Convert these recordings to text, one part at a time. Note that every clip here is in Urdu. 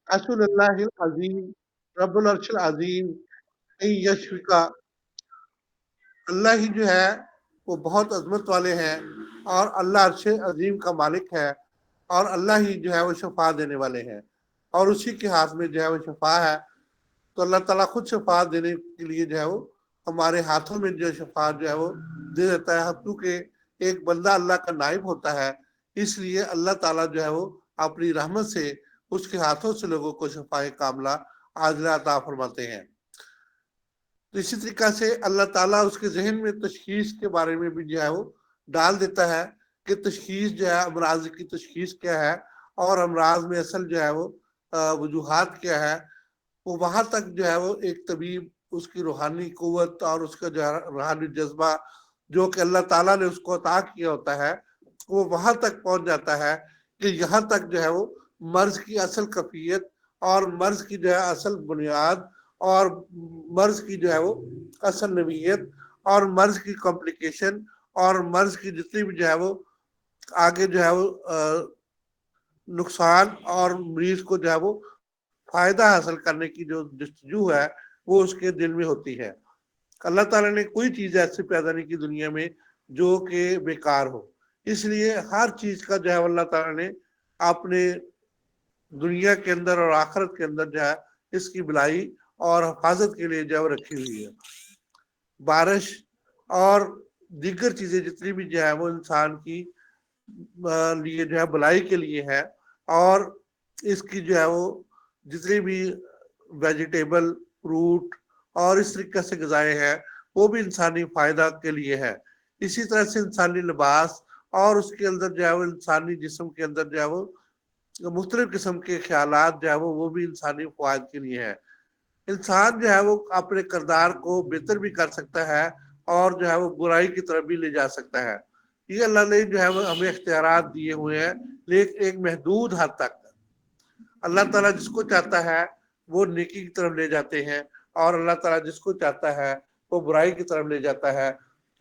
اسل اللہ العظیم رب العرش العظیم یشفقا، اللہ ہی جو ہے وہ بہت عظمت والے ہیں، اور اللہ عرش عظیم کا مالک ہے، اور اللہ ہی جو ہے وہ شفا دینے والے ہیں، اور اسی کے ہاتھ میں جو ہے وہ شفا ہے۔ تو اللہ تعالیٰ خود شفا دینے کے لیے جو ہے وہ ہمارے ہاتھوں میں جو شفا جو ہے وہ دے دیتا ہے، کیونکہ ایک بندہ اللہ کا نائب ہوتا ہے، اس لیے اللہ تعالیٰ جو ہے وہ اپنی رحمت سے اس کے ہاتھوں سے لوگوں کو شفا کاملہ عاجلہ عطا فرماتے ہیں۔ تو اسی طریقہ سے اللہ تعالیٰ اس کے ذہن میں تشخیص کے بارے میں بھی جو ہے وہ ڈال دیتا ہے کہ تشخیص جو ہے امراض کی تشخیص کیا ہے، اور امراض میں اصل جو ہے وہ وجوہات کیا ہے۔ وہ وہاں تک جو ہے وہ ایک طبیب اس کی روحانی قوت اور اس کا جو ہے روحانی جذبہ جو کہ اللہ تعالیٰ نے اس کو عطا کیا ہوتا ہے، وہ وہاں تک پہنچ جاتا ہے کہ یہاں تک جو ہے وہ مرض کی اصل کیفیت اور مرض کی جو ہے اصل بنیاد اور مرض کی جو ہے وہ اصل نوعیت اور مرض کی کمپلیکیشن اور مرض کی جتنی بھی جو ہے وہ آگے جو ہے وہ نقصان اور مریض کو جو ہے وہ فائدہ حاصل کرنے کی جو جستجو ہے وہ اس کے دل میں ہوتی ہے۔ اللہ تعالیٰ نے کوئی چیز ایسی پیدا نہیں کی دنیا میں جو کہ بیکار ہو، اس لیے ہر چیز کا جو ہے اللہ تعالیٰ نے اپنے دنیا کے اندر اور آخرت کے اندر جو ہے اس کی بلائی اور حفاظت کے لیے جو ہے رکھی ہوئی ہے۔ بارش اور دیگر چیزیں جتنی بھی جو ہے وہ انسان کی لیے جو ہے بلائی کے لیے ہے، اور اس کی جو ہے وہ جتنی بھی ویجیٹیبل فروٹ اور اس طریقے سے غذائیں ہیں وہ بھی انسانی فائدہ کے لیے ہے۔ اسی طرح سے انسانی لباس اور اس کے اندر جو ہے وہ انسانی جسم کے اندر جو ہے وہ مختلف قسم کے خیالات جو ہے وہ بھی انسانی فوائد کے لیے ہے۔ انسان جو ہے وہ اپنے کردار کو بہتر بھی کر سکتا ہے اور جو ہے وہ برائی کی طرف بھی لے جا سکتا ہے۔ یہ اللہ نے جو ہے وہ ہمیں اختیارات دیے ہوئے ہیں، لیکن ایک محدود حد تک۔ اللہ تعالیٰ جس کو چاہتا ہے وہ نیکی کی طرف لے جاتے ہیں، اور اللہ تعالیٰ جس کو چاہتا ہے وہ برائی کی طرف لے جاتا ہے۔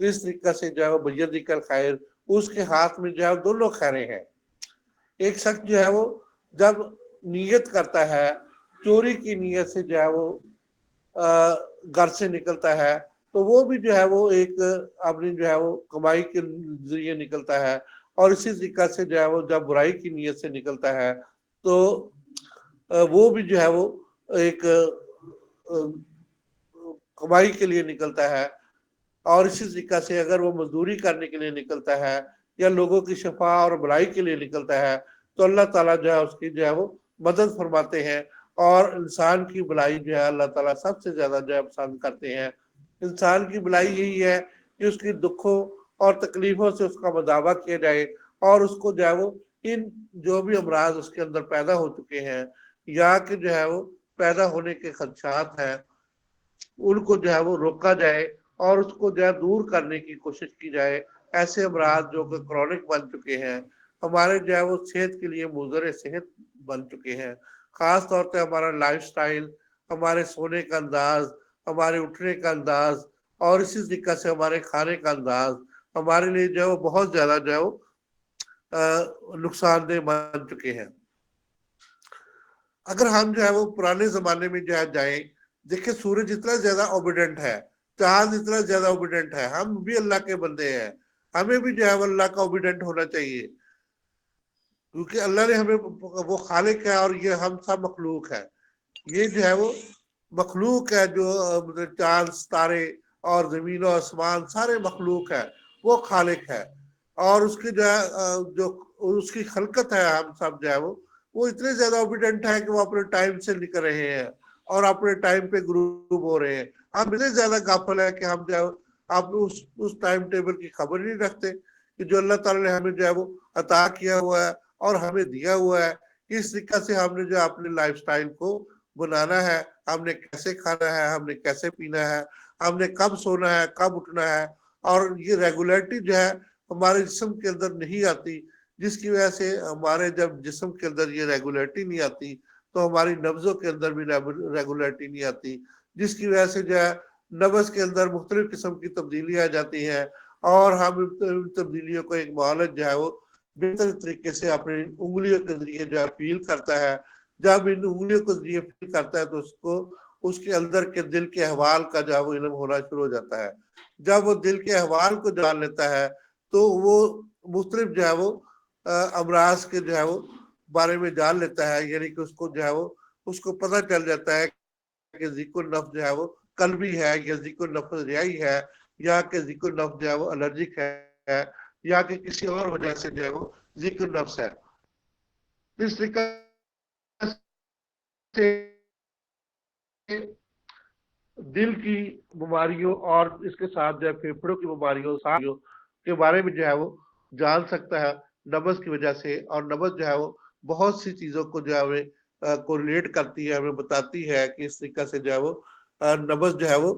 تو اس طریقے سے جو ہے وہ بیدک الخیر، اس کے ہاتھ میں جو ہے دونوں خیریں ہیں۔ ایک شخص جو ہے وہ جب نیت کرتا ہے، چوری کی نیت سے جو ہے وہ گھر سے نکلتا ہے، تو وہ بھی جو ہے وہ ایک اپنی جو ہے وہ کمائی کے ذریعے نکلتا ہے، اور اسی طریقہ سے جو ہے وہ جب برائی کی نیت سے نکلتا ہے تو وہ بھی جو ہے وہ ایک کمائی کے لیے نکلتا ہے، اور اسی طریقہ سے اگر وہ مزدوری کرنے کے لیے نکلتا ہے یا لوگوں کی شفا اور بھلائی کے لیے نکلتا ہے تو اللہ تعالیٰ جو ہے اس کی جو ہے وہ مدد فرماتے ہیں، اور انسان کی بھلائی جو ہے اللہ تعالیٰ سب سے زیادہ جو ہے پسند کرتے ہیں۔ انسان کی بھلائی یہی ہے کہ اس کی دکھوں اور تکلیفوں سے اس کا مداوع کیا جائے، اور اس کو جو ہے وہ ان جو بھی امراض اس کے اندر پیدا ہو چکے ہیں یا کہ جو ہے وہ پیدا ہونے کے خدشات ہیں ان کو جو ہے وہ روکا جائے، اور اس کو جو ہے دور کرنے کی کوشش کی جائے۔ ایسے امراض جو کہ کرونک بن چکے ہیں، ہمارے جو ہے وہ صحت کے لیے مضر صحت بن چکے ہیں، خاص طور پہ ہمارا لائف سٹائل، ہمارے سونے کا انداز، ہمارے اٹھنے کا انداز، اور اسی طریقے سے ہمارے کھانے کا انداز ہمارے لیے جو ہے وہ بہت زیادہ جو ہے وہ نقصان دہ بن چکے ہیں۔ اگر ہم جو ہے وہ پرانے زمانے میں جو ہے جائیں، دیکھیں سورج اتنا زیادہ اوبیڈنٹ ہے، چاند اتنا زیادہ اوبیڈنٹ ہے، ہم بھی اللہ کے بندے ہیں، ہمیں بھی جو ہے وہ اللہ کا اوبیڈنٹ ہونا چاہیے، کیونکہ اللہ نے ہمیں وہ خالق ہے اور یہ ہم سب مخلوق ہے۔ یہ جو ہے وہ مخلوق ہے، جو چاند ستارے اور زمین و آسمان سارے مخلوق ہے، وہ خالق ہے، اور اس کی جو ہے جو اس کی خلقت ہے ہم سب جو ہے وہ اتنے زیادہ اوبیڈنٹ ہے کہ وہ اپنے ٹائم سے نکل رہے ہیں اور اپنے ٹائم پہ غروب ہو رہے ہیں۔ ہم اتنے زیادہ غافل ہیں کہ ہم جو ہے آپ اس ٹائم ٹیبل کی خبر نہیں رکھتے کہ جو اللہ تعالیٰ نے ہمیں جو ہے وہ عطا کیا ہوا ہے اور ہمیں دیا ہوا ہے، اس طریقے سے ہم نے جو اپنے لائف سٹائل کو بنانا ہے، ہم نے کیسے کھانا ہے، ہم نے کیسے پینا ہے، ہم نے کب سونا ہے، کب اٹھنا ہے، اور یہ ریگولیرٹی جو ہے ہمارے جسم کے اندر نہیں آتی، جس کی وجہ سے ہمارے جب جسم کے اندر یہ ریگولیرٹی نہیں آتی تو ہماری نبضوں کے اندر بھی ریگولیرٹی نہیں آتی، جس کی وجہ سے جو ہے نبض کے اندر مختلف قسم کی تبدیلیاں آ جاتی ہیں، اور ہم ان تبدیلیوں کو ایک معالج جو ہے وہ بہتر طریقے سے اپنی انگلیوں کے ذریعے جو ہے فیل کرتا ہے۔ جب ان انگلیوں کو یہ فیل کرتا ہے تو اس کے اندر کے دل کے احوال کا جو ہے وہ علم ہونا شروع ہو جاتا ہے. جب وہ دل کے احوال کو جان لیتا ہے تو وہ مختلف جو ہے وہ امراض کے جو ہے وہ بارے میں جان لیتا ہے. یعنی کہ اس کو جو ہے وہ اس کو پتہ چل جاتا ہے کہ ذیق النفس جو ہے وہ قلبی ہے یا ذیق النفس ریائی ہے یا کہ ذیق النفس جو ہے وہ الرجک ہے یا کہ کسی اور وجہ سے جو ہے وہ ذیق النفس ہے. اس طریقے سے دل کی بیماریوں اور اس کے ساتھ جو ہے پھیپھڑوں کی بیماریوں کے بارے میں جو ہے وہ جان سکتا ہے نبض کی وجہ سے. اور نبض جو ہے وہ بہت سی چیزوں کو جو ہے ہمیں کوریلیٹ کرتی ہے, ہمیں بتاتی ہے کہ اس طریقے سے جو ہے وہ نبض جو ہے وہ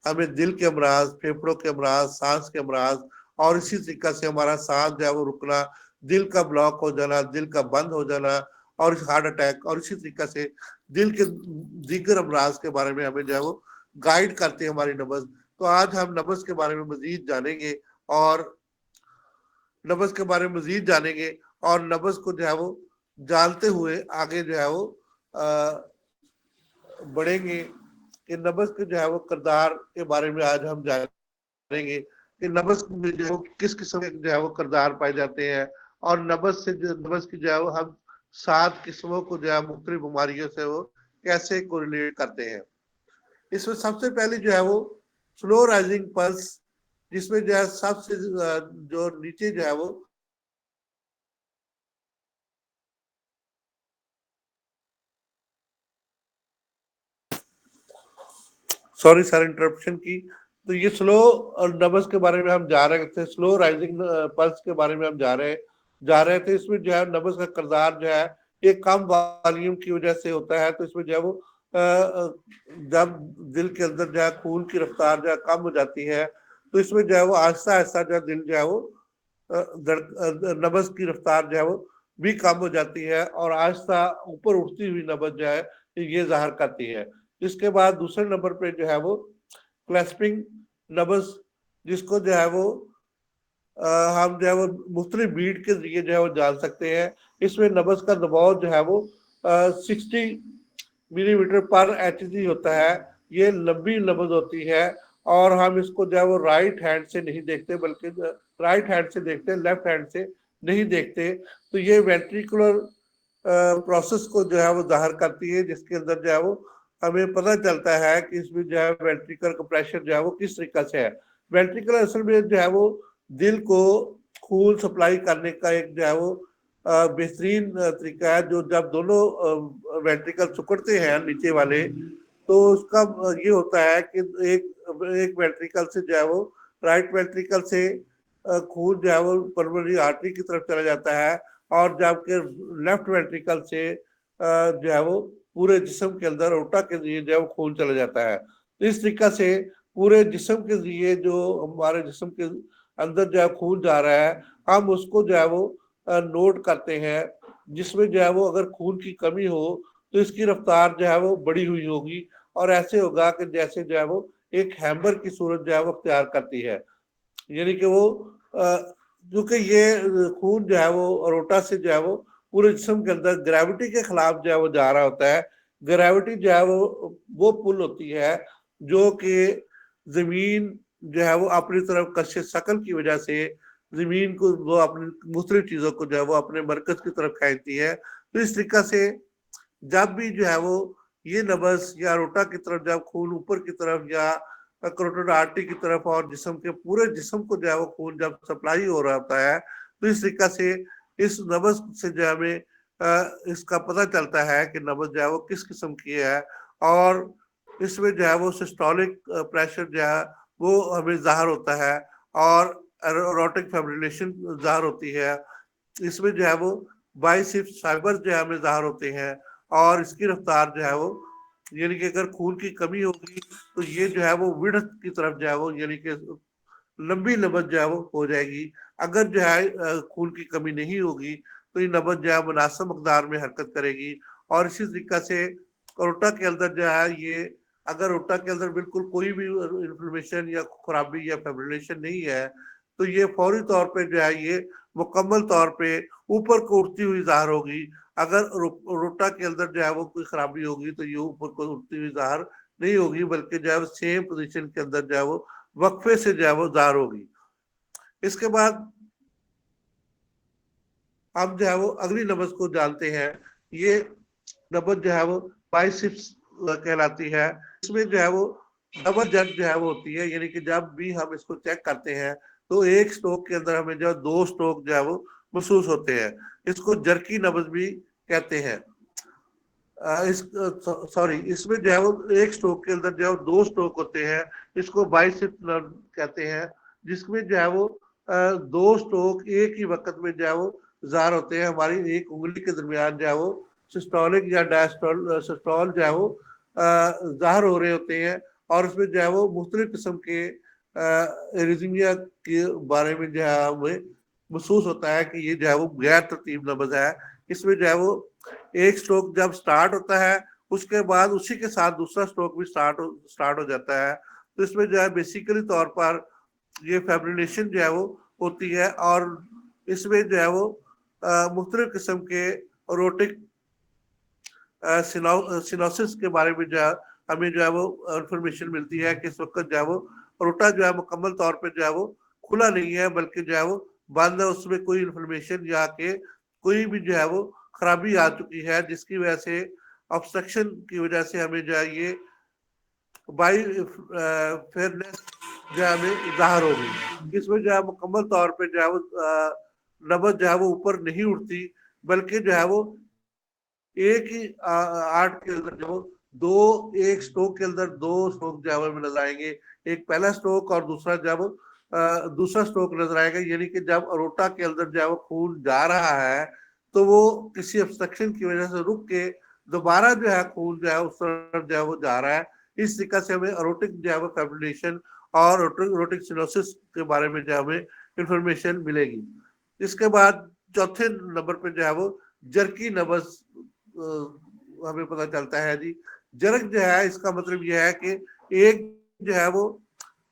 ہمیں دل کے امراض, پھیپھڑوں کے امراض, سانس کے امراض اور اسی طریقے سے ہمارا سانس جو ہے وہ رکنا, دل کا بلاک ہو جانا, دل کا بند ہو جانا اور ہارٹ اٹیک اور اسی طریقے سے دل کے دیگر امراض کے بارے میں ہمیں جو ہے وہ گائیڈ کرتے ہیں ہماری نبض. تو آج ہم نبض کے بارے میں مزید جانیں گے اور نبض کے بارے میں مزید جانیں گے اور نبض کو جو ہے وہ جانتے ہوئے آگے جو ہے وہ بڑھیں گے کہ نبض کے جو ہے وہ کردار کے بارے میں آج ہم جانیں گے کہ نبض میں جو ہے کس قسم کے جو ہے وہ کردار پائے جاتے ہیں اور نبض سے نبض کی جو ہے وہ ہم 7 قسموں کو جو ہے مختلف بیماریوں سے وہ کیسے کوریلیٹ کرتے ہیں. اس میں سب سے پہلے جو ہے وہ سلو رائزنگ پلس, جس میں جو ہے سب سے جو نیچے جو ہے وہ سوری سر انٹرپشن کی. تو یہ سلو اور نبض کے بارے میں ہم جا رہے تھے, سلو رائزنگ پلس کے بارے میں ہم جا رہے تھے. اس میں جو ہے نبض کا کردار جو ہے ایک کم والیوم کی وجہ سے ہوتا ہے. تو اس میں جو ہے وہ جب دل کے اندر جو ہے خون کی رفتار جو ہے کم ہو جاتی ہے تو اس میں جو ہے وہ آہستہ آہستہ جو ہے دل جو ہے وہ نبض کی رفتار جو ہے وہ بھی کم ہو جاتی ہے اور آہستہ اوپر اٹھتی ہوئی نبض جو ہے یہ ظاہر کرتی ہے. اس کے بعد دوسرے نمبر پہ جو ہے وہ کلیسپنگ نبض, جس کو جو ہے وہ ہم جو ہے وہ مختلف بیٹ کے ذریعے جو ہے وہ جان سکتے ہیں. اس میں نبض کا دباؤ جو ہے وہ 60 ملی میٹر پر ایچ جی ہوتا ہے. یہ لمبی نبض ہوتی ہے اور ہم اس کو جو ہے وہ رائٹ ہینڈ سے نہیں دیکھتے بلکہ رائٹ ہینڈ سے دیکھتے, لیفٹ ہینڈ سے نہیں دیکھتے. تو یہ وینٹریکولر پروسیس کو جو ہے وہ ظاہر کرتی ہے, جس کے اندر جو ہے وہ ہمیں پتہ چلتا ہے کہ اس میں جو ہے وینٹریکل کا پریشر جو ہے وہ کس طریقے سے ہے. وینٹریکل اصل میں جو ہے وہ دل کو خون سپلائی کرنے کا ایک جو ہے وہ بہترین طریقہ ہے. جو جب دونوں وینٹریکل سکڑتے ہیں نیچے والے تو اس کا یہ ہوتا ہے کہ ایک وینٹریکل سے جو ہے وہ رائٹ وینٹریکل سے خون جو ہے وہ پلمونری آرٹری کی طرف چلا جاتا ہے اور جبکہ لیفٹ وینٹریکل سے جو ہے وہ پورے جسم کے اندر اورٹا کے ذریعے جو ہے وہ خون چلا جاتا ہے. تو اس طریقے سے پورے جسم کے ذریعے جو ہمارے جسم کے اندر جو ہے خون جا رہا ہے ہم اس کو جو ہے وہ نوٹ کرتے ہیں, جس میں جو ہے وہ اگر خون کی کمی ہو تو اس کی رفتار جو ہے وہ بڑی ہوئی ہوگی اور ایسے ہوگا کہ جیسے جو ہے وہ ایک ہیمر کی صورت جو ہے وہ اختیار کرتی ہے. یعنی کہ وہ کیونکہ یہ خون جو ہے وہ اروٹا سے جو ہے وہ پورے جسم کے اندر گریوٹی کے خلاف جو ہے وہ جا رہا ہوتا ہے. گریوٹی جو ہے وہ پل ہوتی ہے جو کہ زمین جو ہے وہ اپنی طرف کش ثقل کی وجہ سے زمین کو وہ اپنی مختلف چیزوں کو جو ہے وہ اپنے مرکز کی طرف کھینچتی ہے. تو اس طریقے سے جب بھی جو ہے وہ یہ نبض یا روٹا کی طرف جب خون اوپر کی طرف یا کروٹیڈ آرٹری کی طرف اور جسم کے پورے جسم کو جو ہے وہ خون جب سپلائی ہو رہا ہوتا ہے تو اس طریقے سے اس نبض سے جو ہے ہمیں اس کا پتہ چلتا ہے کہ نبض جو ہے وہ کس قسم کی ہے اور اس میں جو ہے وہ سسٹولک پریشر جو ہے وہ ہمیں ظاہر ہوتا ہے اور ایروٹک فیبریلیشن ظاہر ہوتی ہے. اس میں جو ہے وہ بائسیپس فائبر جو ہے ہمیں ظاہر ہوتے ہیں اور اس کی رفتار جو ہے وہ یعنی کہ اگر خون کی کمی ہوگی تو یہ جو ہے وہ وڈھ کی طرف جو ہے وہ یعنی کہ لمبی نبض جو ہے وہ ہو جائے گی. اگر جو ہے خون کی کمی نہیں ہوگی تو یہ نبض جو ہے مناسب مقدار میں حرکت کرے گی. اور اسی طریقے سے اورٹا کے اندر جو ہے یہ اگر اورٹا کے اندر بالکل کوئی بھی انفلمیشن یا خرابی یا فیبریلیشن نہیں ہے تو یہ فوری طور پہ جو ہے یہ مکمل طور پہ اوپر کو اٹھتی ہوئی ظاہر ہوگی. اگر روٹا کے اندر جو ہے وہ کوئی خرابی ہوگی تو یہ اوپر کو اٹھتی ہوئی ظاہر نہیں ہوگی، بلکہ جو ہے وہ سیم پوزیشن کے اندر جو ہے وہ وقفے سے جو ہے وہ ظاہر ہوگی. اس کے بعد ہم جو ہے وہ اگلی نبض کو جانتے ہیں. یہ نبض جو ہے وہ بائسپس کہلاتی ہے. اس میں جو ہے وہ ڈبل جرک جو ہے وہ ہوتی ہے، یعنی کہ جب بھی ہم اس کو چیک کرتے ہیں تو ایک سٹروک کے اندر ہمیں جو 2 سٹروک جو ہے وہ محسوس ہوتے ہیں. اس کو جرکی نبض بھی کہتے ہیں. اس میں جو ہے وہ ایک سٹروک کے اندر جو ہے وہ 2 سٹروک ہوتے ہیں. اس کو بائسپس کہتے ہیں، جس میں جو ہے وہ 2 سٹروک ایک ہی وقت میں جو ہے وہ ظاہر ہوتے ہیں. ہماری ایک انگلی کے درمیان جو ہے وہ سسٹولک یا سسٹول جو ہے وہ ظاہر ہو رہے ہوتے ہیں، اور اس میں جو ہے وہ مختلف قسم کے ایریزمیا کے بارے میں جو ہے ہمیں محسوس ہوتا ہے کہ یہ جو ہے وہ غیر ترتیب نبض ہے. اس میں جو ہے وہ ایک سٹروک جب سٹارٹ ہوتا ہے اس کے بعد اسی کے ساتھ دوسرا سٹروک بھی سٹارٹ ہو جاتا ہے. تو اس میں جو ہے بیسیکلی طور پر یہ فیبریلیشن جو ہے وہ ہوتی ہے، اور اس میں جو ہے وہ مختلف قسم کے روٹک سینوسس کے بارے میں جو ہے ہمیں جو ہے وہ انفارمیشن ملتی ہے کہ اس وقت جو ہے وہ روٹا جو ہے مکمل طور پہ جو ہے وہ کھلا نہیں ہے، بلکہ جو ہے وہ بند ہے. اس میں کوئی انفارمیشن یا کہ کوئی بھی جو ہے وہ خرابی آ چکی ہے، جس کی وجہ سے obstruction کی وجہ سے ہمیں جو ہے یہ بائی فیئرنیس جو ہے ہمیں ظاہر ہوگی. اس میں جو ہے مکمل طور پہ جو ہے وہ نبض جو ہے وہ اوپر نہیں اٹھتی، بلکہ جو ہے وہ ایک ہی آرٹ کے اندر جو ایک سٹروک کے اندر 2 سٹروک جو ہے وہ نظر آئیں گے. ایک پہلا سٹروک اور دوسرا جب دوسرا سٹروک نظر آئے گا. یعنی کہ جب اروٹا کے اندر جو ہے وہ خون جا رہا ہے تو وہ کسی obstruction کی وجہ سے رک کے دوبارہ جو ہے خون جو ہے اس طرف جو ہے وہ جا رہا ہے. اس طریقے سے ہمیں اروٹک جو ہے وہ فیبریلیشن اور روٹک سینوسس کے بارے میں جو ہے ہمیں انفارمیشن ملے گی. اس کے بعد چوتھے نمبر پہ جو ہے وہ جرکی نبض ہمیں پتہ چلتا ہے. جی جرک جو ہے اس کا مطلب یہ ہے کہ ایک جو ہے وہ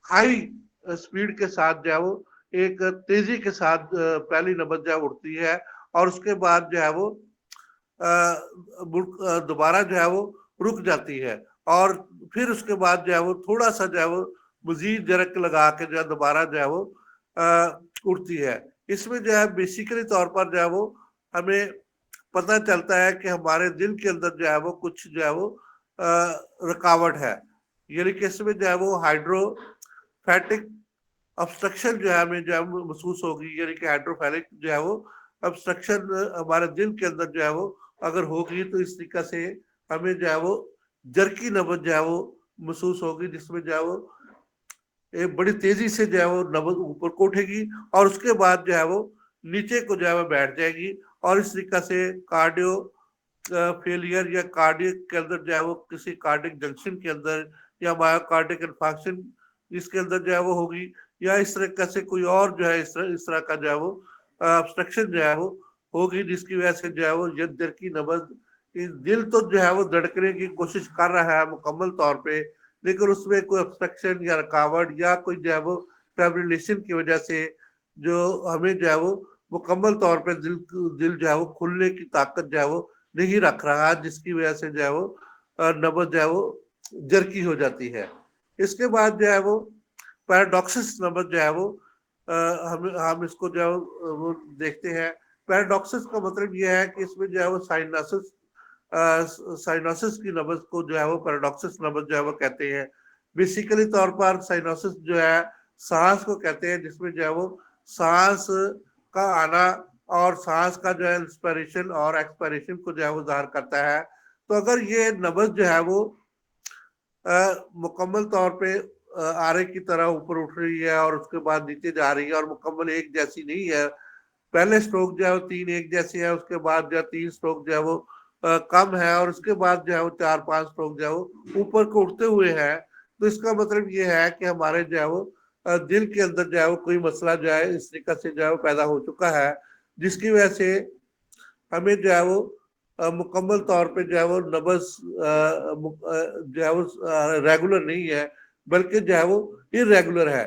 ہائی سپیڈ کے ساتھ جو ہے وہ ایک تیزی کے ساتھ پہلی نبض جو ہے اٹھتی ہے، اور اس کے بعد جو ہے وہ دوبارہ جو ہے وہ رک جاتی ہے، اور پھر اس کے بعد جو ہے وہ تھوڑا سا جو ہے وہ مزید جرک لگا کے جو ہے دوبارہ جو ہے وہ اٹھتی ہے. اس میں جو ہے بیسیکلی طور پر جو ہے وہ ہمیں پتہ چلتا ہے کہ ہمارے دل کے اندر جو ہے وہ کچھ جو ہے وہ رکاوٹ ہے. یعنی کہ اس میں جو ہے وہ ہائیڈروفیٹک obstruction جو ہے ہمیں جو ہے محسوس ہوگی. یعنی کہ ہائیڈروفیلک جو ہے وہ obstruction ہمارے دل کے اندر جو ہے وہ اگر ہوگی تو اس طریقے سے ہمیں جو ہے وہ جرکی نبض جو ہے وہ محسوس ہوگی، جس میں جو ہے وہ ایک بڑی تیزی سے جو ہے وہ نبض اوپر کو اٹھے گی اور اس کے بعد جو ہے وہ نیچے کو جو ہے وہ بیٹھ جائے گی. اور اس طریقے سے کارڈیو فیلئر یا کارڈیک کے اندر جو ہے وہ کسی کارڈک جنکشن کے اندر یا مایوکارڈک انفارکشن اس کے اندر جو ہے وہ ہوگی، یا اس طریقے سے کوئی اور جو ہے اس طرح کا جو ہے وہ obstruction جو ہے وہ ہوگی، جس کی وجہ سے جو ہے وہ جرکی نبض دل تو جو ہے وہ دھڑکنے کی کوشش کر رہا ہے مکمل طور پہ، لیکن اس میں کوئی obstruction یا رکاوٹ یا کوئی جو ہے وہ فیبریلیشن کی وجہ سے جو ہمیں جو ہے وہ مکمل طور پہ دل جو ہے وہ کھلنے کی طاقت جو ہے وہ نہیں رکھ رہا، جس کی وجہ سے جو ہے وہ نبض جو ہے وہ جرکی ہو جاتی ہے. اس کے بعد جو ہے وہ پیراڈاکسس نبض جو ہے وہ ہم اس کو جو ہے وہ دیکھتے ہیں. پیراڈاکسس کا مطلب یہ ہے کہ اس میں جو ہے وہ سائنوسس کی نبض کو جو ہے وہ پیراڈاکسس نبض جو ہے وہ کہتے ہیں. بیسیکلی طور پر سائنوسس جو ہے سانس کو کہتے ہیں، جس میں جو ہے وہ سانس کا آنا اور سانس کا جو ہے انسپائریشن اور ایکسپائریشن کو جو ہے وہ ظاہر کرتا ہے. تو اگر یہ نبض جو ہے وہ مکمل طور پہ آرے کی طرح اوپر اٹھ رہی ہے اور اس کے بعد نیچے جا رہی ہے اور مکمل ایک جیسی نہیں ہے، پہلے سٹروک جو ہے وہ 3 ایک جیسے ہے، اس کے بعد جو ہے 3 سٹروک جو ہے وہ کم ہے، اور اس کے بعد جو ہے وہ 4-5 سٹروک جو ہے وہ اوپر کو اٹھتے ہوئے ہیں، تو اس کا مطلب یہ ہے کہ ہمارے جو ہے وہ دل کے اندر جو ہے وہ کوئی مسئلہ جو ہے اس طریقے سے جو ہے وہ پیدا ہو چکا ہے، جس کی وجہ سے ہمیں جو ہے وہ مکمل طور پہ جو ہے وہ نبض جو ہے وہ ریگولر نہیں ہے، بلکہ جو ہے وہ ارریگولر ہے.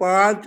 5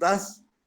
10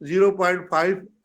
0.5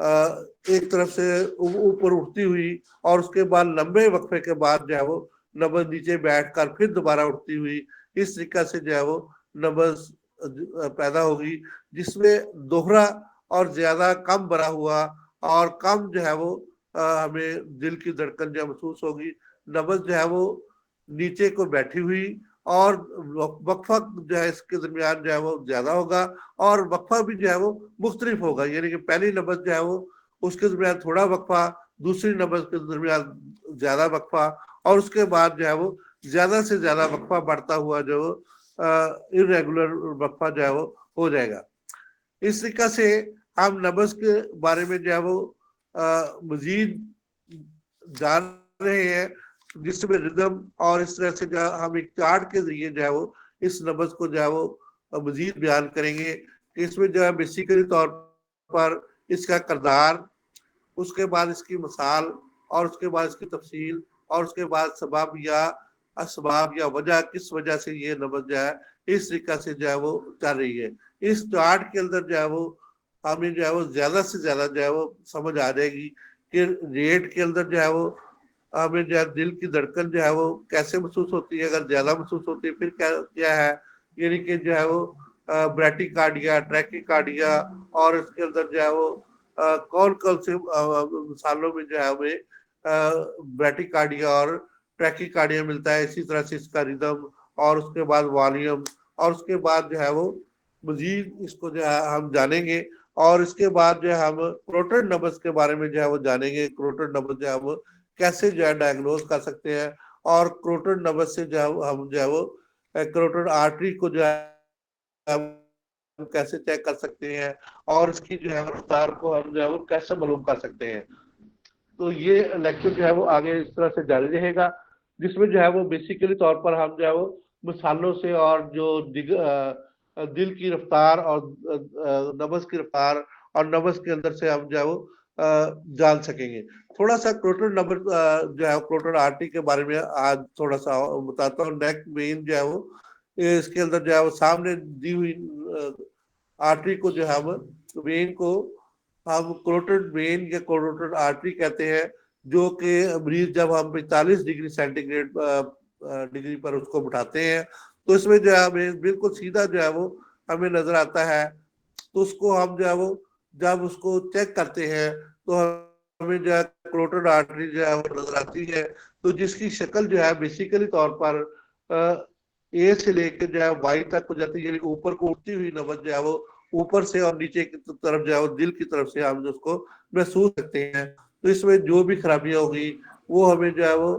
ایک طرف سے اوپر اٹھتی ہوئی اور اس کے بعد لمبے وقفے کے بعد جو ہے وہ نبض نیچے بیٹھ کر پھر دوبارہ اٹھتی ہوئی، اس طریقہ سے جو ہے وہ نبض پیدا ہوگی، جس میں دوہرا اور زیادہ کم بھرا ہوا اور کم جو ہے وہ ہمیں دل کی دھڑکن جو محسوس ہوگی، نبض جو ہے وہ نیچے کو بیٹھی ہوئی اور وقفہ جو ہے اس کے درمیان جو ہے وہ زیادہ ہوگا اور وقفہ بھی جو ہے وہ مختلف ہوگا، یعنی کہ پہلی نبض جو ہے وہ اس کے درمیان تھوڑا وقفہ، دوسری نبض کے درمیان زیادہ وقفہ اور اس کے بعد جو ہے وہ زیادہ سے زیادہ وقفہ بڑھتا ہوا جو ارریگولر وقفہ جو ہے وہ ہو جائے گا۔ اس طریقہ سے ہم نبض کے بارے میں جو ہے وہ مزید جان رہے ہیں، جس میں ردم اور اس طرح سے ہم ایک چارٹ کے ذریعے جو ہے وہ اس نبض کو جو ہے وہ مزید بیان کریں گے کہ اس میں جو ہے بیسیکلی طور پر اس کا کردار، اس کے بعد اس کی مثال اور اس کے بعد اس کی تفصیل اور اس کے بعد سبب یا اسباب یا وجہ، کس وجہ سے یہ نبض جو ہے اس طریقہ سے جو ہے وہ چل رہی ہے۔ اس چارٹ کے اندر جو ہے وہ ہمیں جو ہے وہ زیادہ سے زیادہ جو ہے وہ سمجھ آ جائے گی کہ ریٹ کے اندر جو ہے وہ ہمیں جو ہے دل کی دھڑکن جو ہے وہ کیسے محسوس ہوتی ہے، اگر زیادہ محسوس ہوتی ہے پھر کیا ہے، یعنی کہ جو ہے وہ بریٹی کارڈیا، ٹریکی کارڈیا اور اس کے اندر جو ہے وہ کون کون سے مثالوں میں جو ہے ہمیں بریٹی کارڈیا اور ٹریکی کارڈیا ملتا ہے، اسی طرح سے اس کا ردم اور اس کے بعد والیوم اور اس کے بعد جو ہے وہ مزید اس کو جو ہے ہم جانیں گے اور اس کے بعد جو ہے ہم کروٹڈ نبض کے بارے میں جو ہے وہ جانیں گے، کروٹڈ نبض جو ہے وہ کیسے جو ہے ڈائگنوز کر سکتے ہیں اور کروٹڈ نبض سے جو ہے ہم جو ہے وہ کروٹڈ آرٹری کو جو ہے ہم کیسے چیک کر سکتے ہیں اور اس کی جو ہے رفتار کو ہم جو ہے وہ کیسے معلوم کر سکتے ہیں۔ تو یہ لیکچر جو ہے وہ آگے اس طرح سے جاری رہے گا، جس میں جو ہے وہ بیسیکلی طور پر ہم جو ہے وہ مثالوں سے اور جو دل کی رفتار اور نبض کی رفتار اور نبض کے اندر سے ہم جو ہے وہ جان سکیں گے۔ تھوڑا سا کروٹڈ نبض جو ہے کروٹڈ آرٹری کے بارے میں آج تھوڑا سا بتاتا ہوں۔ نیک وین جو ہے وہ اس کے اندر جو ہے وہ سامنے دی ہوئی آرٹری کو جو ہے ہم وین کو ہم کروٹڈ وین یا کروٹڈ آرٹری کہتے ہیں، جو کہ مریض جب ہم 45 ڈگری سینٹی گریڈ ڈگری پر اس کو بٹھاتے ہیں تو اس میں جو ہے ہمیں بالکل سیدھا جو ہے وہ ہمیں نظر آتا ہے، تو اس کو ہم جو ہے وہ جب اس کو چیک کرتے ہیں تو ہمیں جو ہے کروٹڈ آرٹری جو ہے وہ نظر آتی ہے، تو جس کی شکل جو ہے بیسیکلی طور پر اے سے لے کے جو ہے وائی تک ہو جاتی ہے، یعنی اوپر کو اٹھتی ہوئی نبض جو ہے وہ اوپر سے اور نیچے کی طرف جو ہے وہ دل کی طرف سے ہم اس کو محسوس کرتے ہیں۔ تو اس میں جو بھی خرابیاں ہوگی وہ ہمیں جو ہے وہ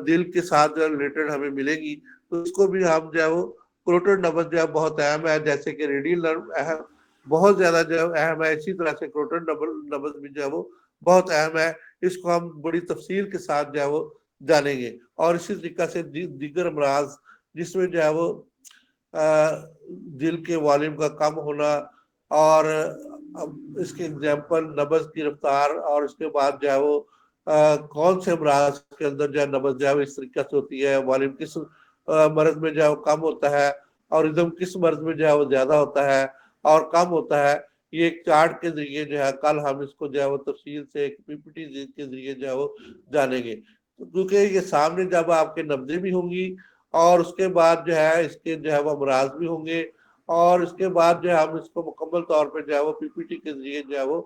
دل کے ساتھ جو ریلیٹڈ ہمیں ملے گی، تو اس کو بھی ہم جو ہے وہ کروٹڈ نبض جو ہے بہت اہم ہے، جیسے کہ ریڈیل نرو اہم بہت زیادہ جو ہے اہم ہے، اسی طرح سے کروٹڈ نبض بھی جو ہے وہ بہت اہم ہے، اس کو ہم بڑی تفصیل کے ساتھ جو ہے وہ جانیں گے۔ اور اسی طریقہ سے دیگر امراض جس میں جو ہے وہ دل کے والیوم کا کم ہونا اور اس کے ایگزامپل نبض کی رفتار اور اس کے بعد جو ہے وہ کون سے امراض کے اندر جو ہے نبض جو ہے اس طریقہ سے ہوتی ہے، والیوم کس مرض میں جو ہے وہ کم ہوتا ہے اور ردم کس مرض میں جو ہے وہ زیادہ ہوتا ہے اور کم ہوتا ہے، یہ ایک چارٹ کے ذریعے جو ہے کل ہم اس کو جو ہے وہ تفصیل سے ایک پی پی ٹی کے ذریعے جو ہے وہ جانیں گے، کیونکہ یہ سامنے جب آپ کے نبضیں بھی ہوں گی اور اس کے بعد جو ہے اس کے جو ہے وہ امراض بھی ہوں گے اور اس کے بعد جو ہے ہم اس کو مکمل طور پہ جو ہے وہ پی پی ٹی کے ذریعے جو ہے وہ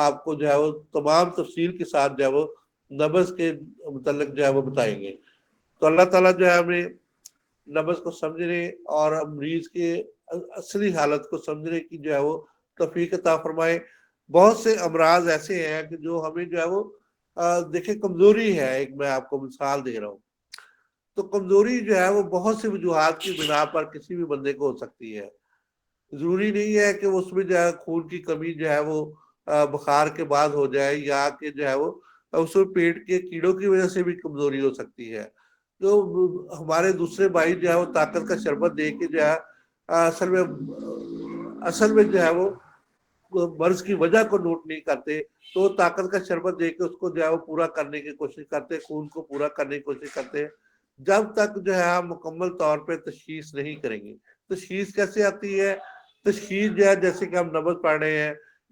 آپ کو جو ہے وہ تمام تفصیل کے ساتھ جو ہے وہ نبض کے متعلق جو ہے وہ بتائیں گے۔ تو اللہ تعالیٰ جو ہے ہمیں نبض کو سمجھنے اور مریض کے اصلی حالت کو سمجھنے کی جو ہے وہ توفیق عطا فرمائے۔ بہت سے امراض ایسے ہیں کہ جو ہمیں جو ہے وہ دیکھیں کمزوری ہے، ایک میں آپ کو مثال دے رہا ہوں، تو کمزوری جو ہے وہ بہت سی وجوہات کی بنا پر کسی بھی بندے کو ہو سکتی ہے، ضروری نہیں ہے کہ اس میں جو ہے خون کی کمی جو ہے وہ بخار کے بعد ہو جائے یا کہ جو ہے وہ اس میں پیٹ کے کیڑوں کی وجہ سے بھی کمزوری ہو سکتی ہے۔ تو ہمارے دوسرے بھائی جو ہے وہ طاقت کا شربت دے کے جو ہے اصل میں جو ہے وہ مرض کی وجہ کو نوٹ نہیں کرتے، تو طاقت کا شربت دے کے اس کو جو ہے وہ پورا کرنے کی کوشش کرتے، خون کو پورا کرنے کی کوشش کرتے، جب تک جو ہے ہم مکمل طور پہ تشخیص نہیں کریں گے۔ تشخیص کیسے آتی ہے؟ تشخیص جو ہے جیسے کہ ہم نبض پڑھ رہے ہیں